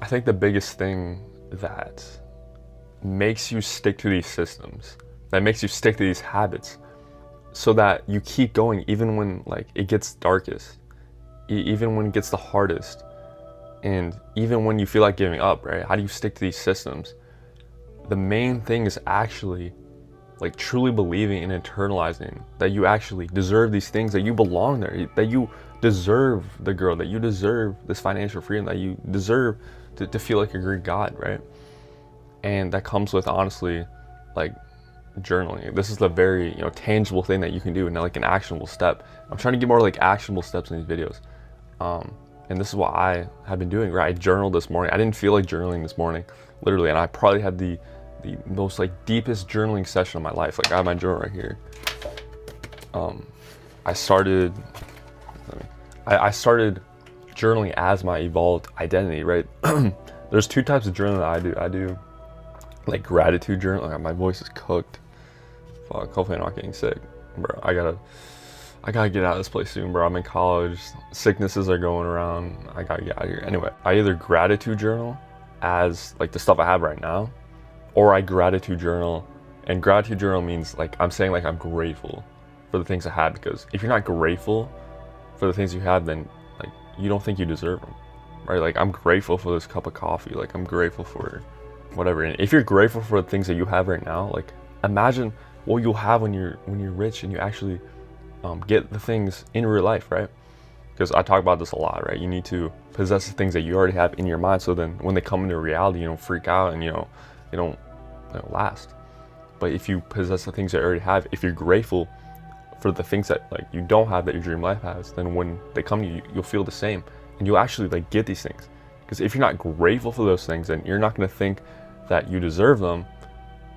I think the biggest thing that makes you stick to these systems, that makes you stick to these habits, so that you keep going even when like it gets darkest, even when it gets the hardest, and even when you feel like giving up, right? How do you stick to these systems? The main thing is actually like truly believing and internalizing that you actually deserve these things, that you belong there, that you deserve the girl, that you deserve this financial freedom, that you deserve to feel like a great God, right? And that comes with, honestly, like journaling. This is the very, tangible thing that you can do, and like an actionable step. I'm trying to get more like actionable steps in these videos. And this is what I have been doing, right? I journaled this morning. I didn't feel like journaling this morning, literally, and I probably had the most like deepest journaling session of my life. Like I have my journal right here. I started journaling as my evolved identity, right? There's two types of journaling that I do. I do like gratitude journal. Like, my voice is cooked. Fuck, hopefully I'm not getting sick, bro. I gotta get out of this place soon, bro. I'm in college. Sicknesses are going around. I gotta get out of here. Anyway, I either gratitude journal as like the stuff I have right now, or I gratitude journal. And gratitude journal means like I'm saying like I'm grateful for the things I have, because if you're not grateful for the things you have, then like you don't think you deserve them, right? Like I'm grateful for this cup of coffee. Like I'm grateful for whatever. And if you're grateful for the things that you have right now, like imagine what you'll have when you're rich and you actually get the things in real life, right? Because I talk about this a lot, right? You need to possess the things that you already have in your mind, so then when they come into reality, you don't freak out and you don't last. But if you possess the things that you already have, if you're grateful for the things that like you don't have that your dream life has, then when they come to you, you'll feel the same, and you'll actually like get these things. Because if you're not grateful for those things, then you're not going to think that you deserve them,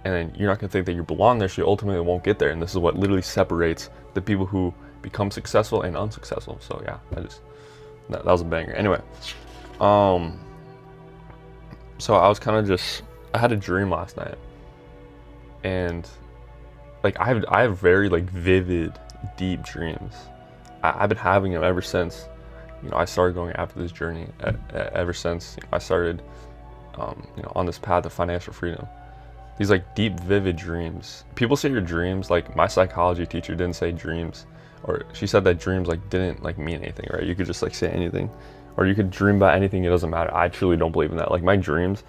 and then you're not going to think that you belong there, so you ultimately won't get there. And this is what literally separates the people who become successful and unsuccessful. So yeah, that was a banger. Anyway, so I was kind of I had a dream last night, and like I have very like vivid, deep dreams. I've been having them ever since I started going after this journey. Ever since I started on this path of financial freedom. These like deep, vivid dreams. People say your dreams, like my psychology teacher didn't say dreams, or she said that dreams like didn't like mean anything, right? You could just like say anything, or you could dream about anything, it doesn't matter. I truly don't believe in that. Like my dreams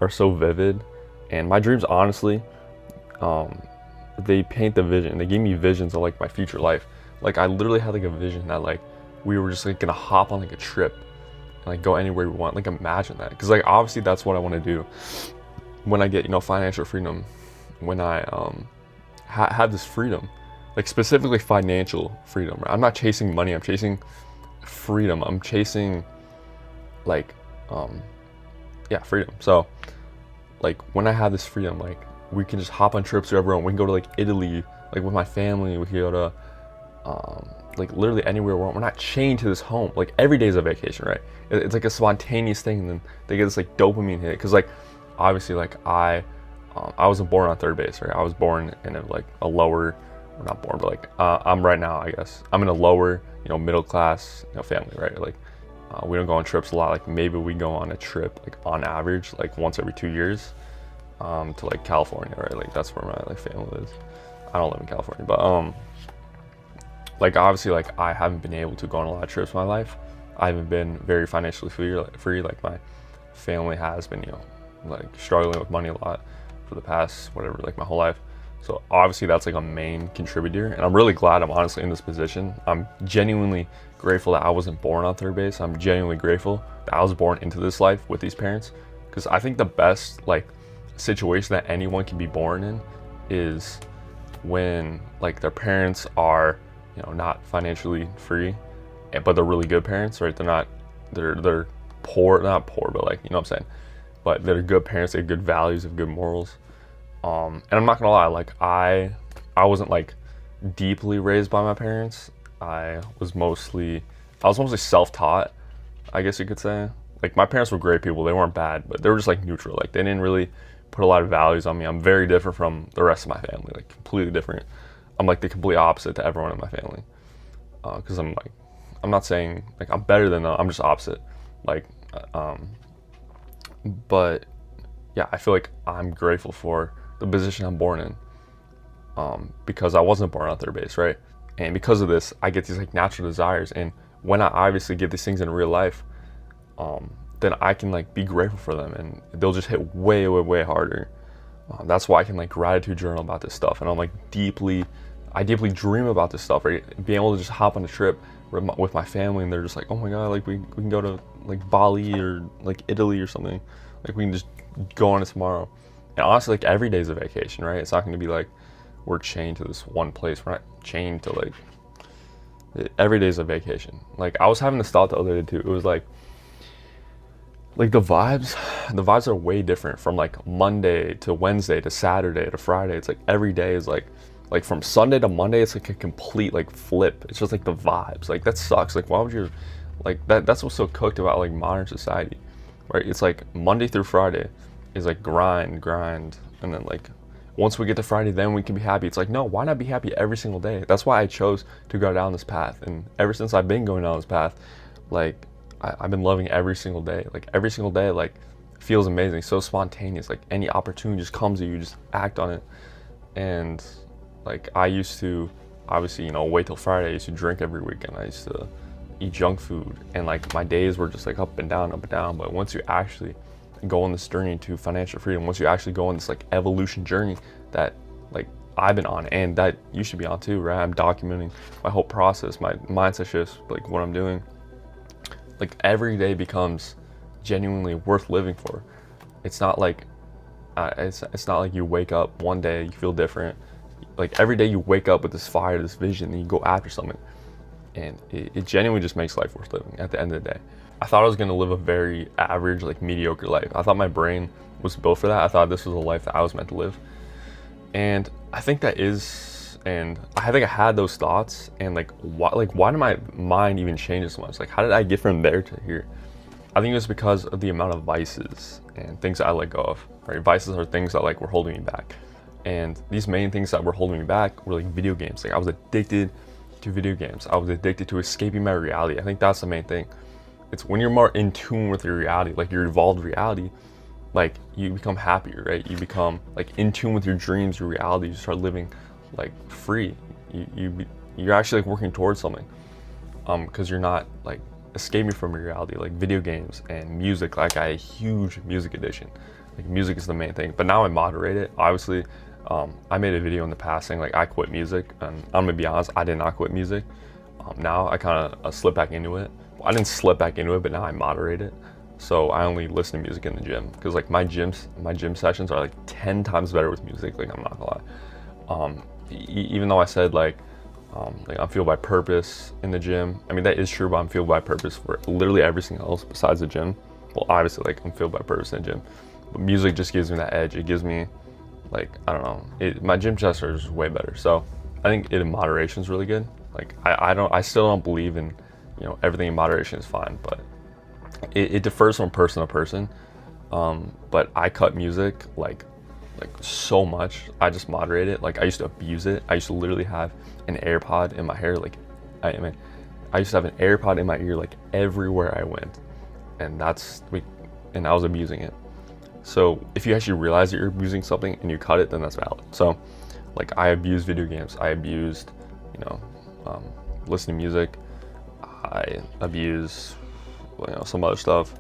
are so vivid, and my dreams honestly, they paint the vision. They give me visions of like my future life. Like I literally had like a vision that like we were just like gonna hop on like a trip and like go anywhere we want. Like imagine that, because like obviously that's what I want to do when I get financial freedom, when I have this freedom, like specifically financial freedom, right? I'm not chasing money, I'm chasing freedom. I'm chasing like freedom. So like when I have this freedom, like we can just hop on trips wherever we can go to like Italy, like with my family. We can go to like literally anywhere we're not chained to this home. Like every day is a vacation, right? It's like a spontaneous thing, and then they get this like dopamine hit, because like obviously like I wasn't born on third base, right? I was born in a lower, or not born, but like I'm right now, I guess I'm in a lower middle class family, right? Like we don't go on trips a lot. Like maybe we go on a trip like on average like once every 2 years to like California, right? Like that's where my like family lives. I don't live in California, but like obviously like I haven't been able to go on a lot of trips in my life. I haven't been very financially free. Like my family has been like struggling with money a lot for the past whatever, like my whole life. So obviously that's like a main contributor, and I'm really glad I'm honestly in this position. I'm genuinely grateful that I wasn't born on third base. I'm genuinely grateful that I was born into this life with these parents, because I think the best like situation that anyone can be born in is when like their parents are not financially free, but they're really good parents, right? They're poor, not poor, but like what I'm saying, but they're good parents. They have good values, have good morals. And I'm not gonna lie, like I wasn't like deeply raised by my parents. I was mostly self-taught, I guess you could say. Like my parents were great people. They weren't bad, but they were just like neutral. Like they didn't really put a lot of values on me. I'm very different from the rest of my family, like completely different. I'm like the complete opposite to everyone in my family. Because I'm not saying like I'm better than them. I'm just opposite. Like But yeah, I feel like I'm grateful for the position I'm born in, because I wasn't born on third base, right? And because of this, I get these like natural desires, and when I obviously get these things in real life, then I can like be grateful for them, and they'll just hit way, way, way harder. That's why I can like gratitude journal about this stuff, and I deeply dream about this stuff, right? Being able to just hop on a trip with my family, and they're just like, oh my god, like we can go to like Bali or like Italy or something, like we can just go on it tomorrow. And honestly, like every day's a vacation, right? It's not going to be like we're chained to this one place. We're not chained to like every day's a vacation. Like I was having this thought the other day too. It was like the vibes are way different from like Monday to Wednesday to Saturday to Friday. It's like every day is like from Sunday to Monday, it's like a complete like flip. It's just like the vibes. Like that sucks. Like why would you like that's what's so cooked about like modern society, right? It's like Monday through Friday is like grind, and then like once we get to Friday, then we can be happy. It's like, no, why not be happy every single day? That's why I chose to go down this path. And ever since I've been going down this path, like I've been loving every single day. Like every single day, like feels amazing, so spontaneous. Like any opportunity just comes to you, just act on it. And like I used to, obviously, wait till Friday. I used to drink every weekend. I used to eat junk food, and like my days were just like up and down, up and down. But once you actually go on this journey to financial freedom, once you actually go on this like evolution journey that like I've been on, and that you should be on too, right? I'm documenting my whole process, my mindset shifts, like what I'm doing. Like every day becomes genuinely worth living for. It's not like it's not like you wake up one day, you feel different. Like every day you wake up with this fire, this vision, and you go after something, and it genuinely just makes life worth living at the end of the day. I thought I was going to live a very average, like mediocre life. I thought my brain was built for that. I thought this was a life that I was meant to live, and I think that is. And I think I had those thoughts, and why did my mind even change so much? Like how did I get from there to here? I think it was because of the amount of vices and things that I let go of. Right, vices are things that like were holding me back. And these main things that were holding me back were like video games. Like I was addicted to video games. I was addicted to escaping my reality. I think that's the main thing. It's when you're more in tune with your reality, like your evolved reality, like you become happier, right? You become like in tune with your dreams, your reality. You start living like free. You're actually like working towards something, because you're not like escaping from your reality. Like video games and music, like I had a huge music addiction. Like music is the main thing, but now I moderate it. Obviously, I made a video in the past saying like I quit music, and I'm gonna be honest, I did not quit music. Now I kind of slip back into it. Well, I didn't slip back into it, but now I moderate it. So I only listen to music in the gym, because like my gym sessions are like 10 times better with music. Like I'm not gonna lie. Even though I said like I'm fueled by purpose in the gym. I mean that is true, but I'm fueled by purpose for literally everything else besides the gym. Well, obviously like I'm fueled by purpose in the gym, but music just gives me that edge. It gives me like, I don't know, my gym sessions is way better. So I think it in moderation is really good. Like I still don't believe in, everything in moderation is fine, but it differs from person to person. But I cut music like so much. I just moderate it. Like I used to abuse it. I used to literally have an AirPod in my hair. Like I used to have an AirPod in my ear like everywhere I went, and I was abusing it. So if you actually realize that you're abusing something and you cut it, then that's valid. So like I abused video games. I abused, listening to music. I abuse, some other stuff.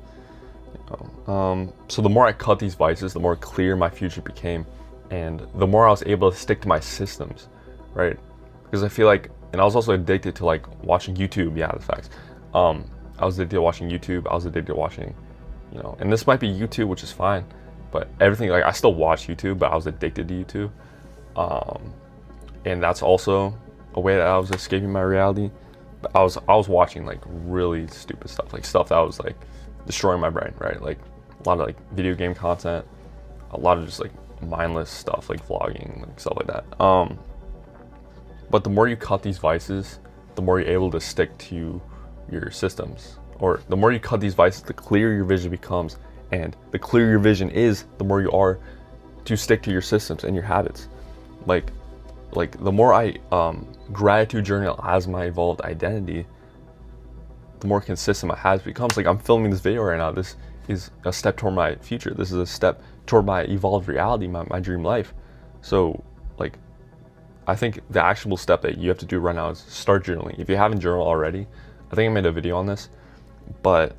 So the more I cut these vices, the more clear my future became, and the more I was able to stick to my systems, right? Because I feel like, and I was also addicted to like watching YouTube. Yeah, that's facts. I was addicted to watching YouTube. I was addicted to watching, and this might be YouTube, which is fine, but everything, like I still watch YouTube, but I was addicted to YouTube. And that's also a way that I was escaping my reality. But I was watching like really stupid stuff, like stuff that was like destroying my brain, right? Like a lot of like video game content, a lot of just like mindless stuff, like vlogging, like stuff like that. But the more you cut these vices, the more you're able to stick to your systems. Or the more you cut these vices, the clearer your vision becomes. And the clearer your vision is, the more you are to stick to your systems and your habits. Like the more I gratitude journal as my evolved identity, the more consistent my habits becomes. Like I'm filming this video right now. This is a step toward my future. This is a step toward my evolved reality, my dream life. So like, I think the actionable step that you have to do right now is start journaling. If you haven't journaled already, I think I made a video on this, but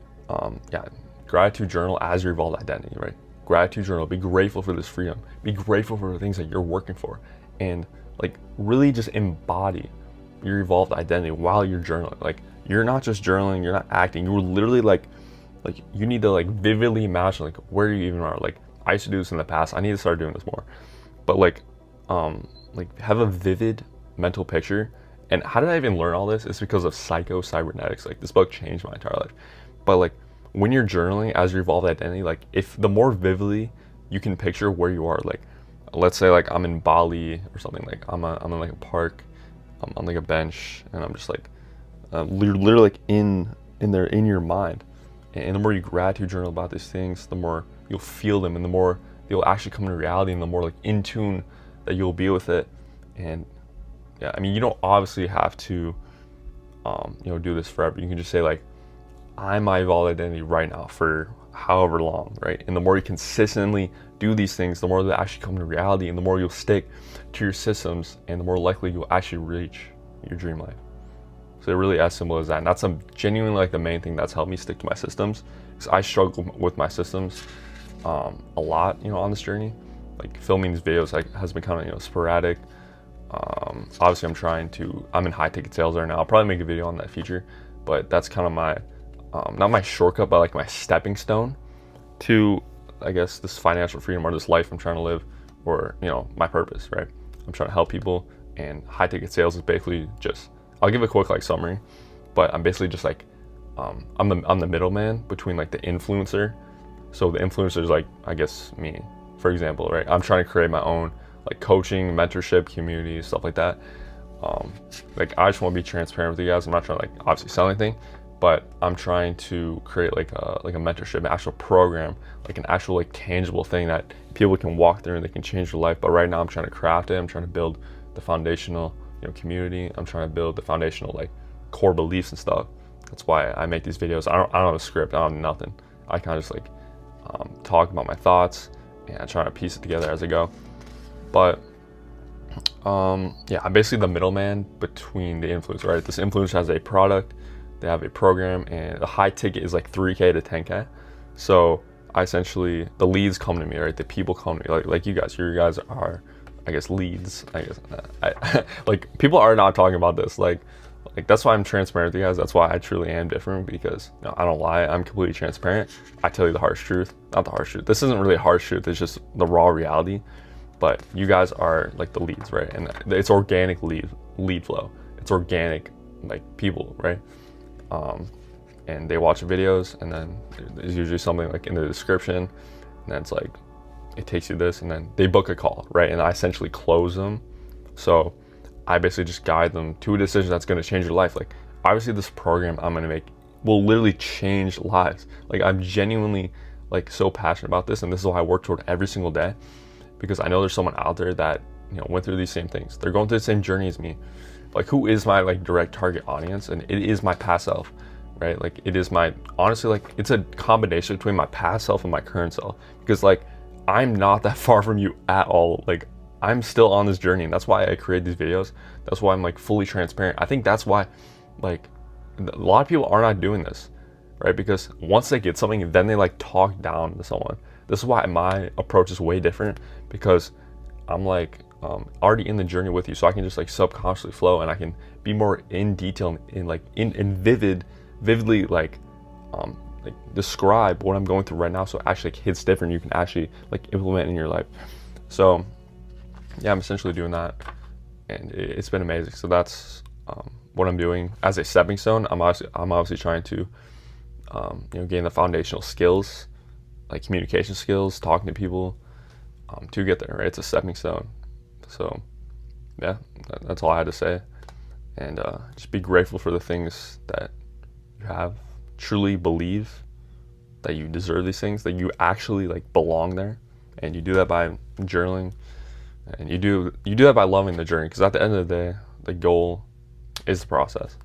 yeah, gratitude journal as your evolved identity, right? Gratitude journal, be grateful for this freedom, be grateful for the things that you're working for, and like really just embody your evolved identity while you're journaling. Like, you're not just journaling, you're not acting, you're literally like you need to like vividly imagine like where you even are. Like, I used to do this in the past, I need to start doing this more, but like have a vivid mental picture. And how did I even learn all this? It's because of Psycho-Cybernetics. Like, this book changed my entire life. But like, when you're journaling as your evolved identity, like, if the more vividly you can picture where you are, like, let's say like I'm in Bali or something, like I'm in like a park, I'm on like a bench, and I'm just like literally like in there in your mind. And the more you gratitude journal about these things, the more you'll feel them, and the more they'll actually come into reality, and the more like in tune that you'll be with it. And yeah, I mean, you don't obviously have to do this forever. You can just say like, I'm my evolved identity right now for however long, right? And the more you consistently do these things, the more they actually come to reality, and the more you'll stick to your systems, and the more likely you'll actually reach your dream life. So really as simple as that. And that's genuinely like the main thing that's helped me stick to my systems, because I struggle with my systems a lot, on this journey. Like, filming these videos has been kind of sporadic. Obviously I'm in high ticket sales right now. I'll probably make a video on that future, but that's kind of my not my shortcut, but like my stepping stone to, I guess, this financial freedom or this life I'm trying to live, or my purpose, right? I'm trying to help people, and high ticket sales is basically just, I'll give a quick like summary, but I'm basically just like I'm the middleman between like the influencer. So the influencer is like, I guess, me, for example, right? I'm trying to create my own like coaching, mentorship, community, stuff like that. Like, I just want to be transparent with you guys. I'm not trying to like obviously sell anything, but I'm trying to create like a mentorship, an actual program, like an actual like tangible thing that people can walk through and they can change their life. But right now I'm trying to craft it. I'm trying to build the foundational community. I'm trying to build the foundational like core beliefs and stuff. That's why I make these videos. I don't have a script. I don't have nothing. I kind of just like talk about my thoughts, and I try to piece it together as I go. But yeah, I'm basically the middleman between the influencer, right? This influencer has a product, they have a program, and the high ticket is like 3K to 10K. So I essentially, the leads come to me, right? The people come to me, like you guys. You guys are, I guess, leads. I guess like, people are not talking about this. Like that's why I'm transparent with you guys. That's why I truly am different, because I don't lie. I'm completely transparent. I tell you the harsh truth, not the harsh truth. This isn't really a harsh truth. It's just the raw reality. But you guys are like the leads, right? And it's organic lead flow. It's organic, like, people, right? And they watch the videos, and then there's usually something like in the description, and then it's like, it takes you this, and then they book a call, right? And I essentially close them. So I basically just guide them to a decision that's going to change your life. Like, obviously this program I'm going to make will literally change lives. Like, I'm genuinely like so passionate about this, and this is why I work toward every single day, because I know there's someone out there that went through these same things. They're going through the same journey as me. Like, who is my like direct target audience? And it is my past self, right? Like, it is my, honestly, like, it's a combination between my past self and my current self, because like, I'm not that far from you at all. Like, I'm still on this journey, and that's why I create these videos. That's why I'm like fully transparent. I think that's why like a lot of people are not doing this, right? Because once they get something, then they like talk down to someone. This is why my approach is way different, because I'm like already in the journey with you, so I can just like subconsciously flow, and I can be more in detail, in vividly like describe what I'm going through right now, so it actually like hits different. You can actually like implement in your life. So yeah, I'm essentially doing that, and it's been amazing. So that's what I'm doing as a stepping stone. I'm obviously trying to gain the foundational skills, like communication skills, talking to people, to get there, right? It's a stepping stone. So yeah, that's all I had to say. And just be grateful for the things that you have. Truly believe that you deserve these things, that you actually like belong there, and you do that by journaling, and you do that by loving the journey, because at the end of the day, the goal is the process.